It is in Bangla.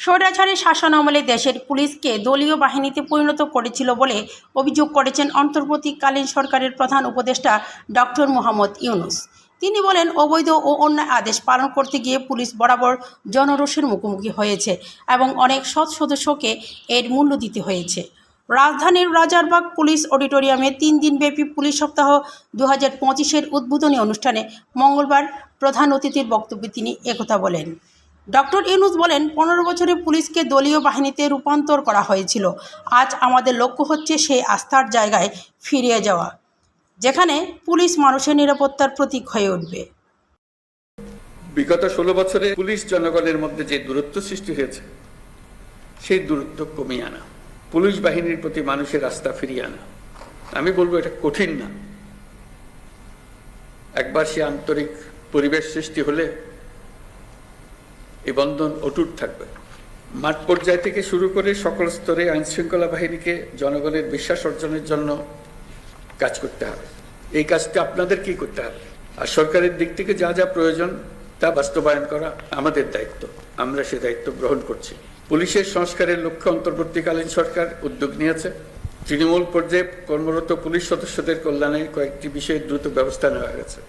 স্বৈরাচারী শাসন আমলে দেশের পুলিশকে দলীয় বাহিনীতে পরিণত করেছিল বলে অভিযোগ করেছেন অন্তর্বর্তীকালীন সরকারের প্রধান উপদেষ্টা ডক্টর মোহাম্মদ ইউনূস। তিনি বলেন, অবৈধ ও অন্যায় আদেশ পালন করতে গিয়ে পুলিশ বরাবর জনরোষের মুখোমুখি হয়েছে এবং অনেক সৎ সদস্যকে এর মূল্য দিতে হয়েছে। রাজধানীর রাজারবাগ পুলিশ অডিটোরিয়ামে 3 দিনব্যাপী পুলিশ সপ্তাহ 2025-এর উদ্বোধনী অনুষ্ঠানে মঙ্গলবার প্রধান অতিথির বক্তব্যে তিনি একথা বলেন। ডক্টর ইউনূস বলেন, 15 বছরে পুলিশকে দলীয় বাহিনীতে রূপান্তর করা হয়েছিল। আজ আমাদের লক্ষ্য হচ্ছে সেই আস্থার জায়গায় ফিরে যাওয়া, যেখানে পুলিশ মানুষের নিরাপত্তার প্রতীক হয়ে উঠবে। বিগত 16 বছরে পুলিশ জনগণের মধ্যে যে দূরত্ব সৃষ্টি হয়েছে, সেই দূরত্ব কমিয়ে আনা, পুলিশ বাহিনীর প্রতি মানুষের আস্থা ফিরিয়ে আনা। আমি বলবো এটা কঠিন না। একবার সে আন্তরিক পরিবেশ সৃষ্টি হলে এই বন্ধন অটুট থাকবে। মাঠ পর্যায় থেকে শুরু করে সকল স্তরে আইন শৃঙ্খলা বাহিনীকে জনগণের বিশ্বাস অর্জনের জন্য কাজ করতে হবে। এই কাজটা আপনাদেরকেই করতে হবে। আর সরকারের দিক থেকে যা যা প্রয়োজন তা বাস্তবায়ন করা আমাদের দায়িত্ব। আমরা সে দায়িত্ব গ্রহণ করছি। পুলিশের সংস্কারের লক্ষ্যে অন্তর্বর্তীকালীন সরকার উদ্যোগ নিয়েছে। তৃণমূল পর্যায়ে কর্মরত পুলিশ সদস্যদের কল্যাণে কয়েকটি বিষয়ে দ্রুত ব্যবস্থা নেওয়া গেছে।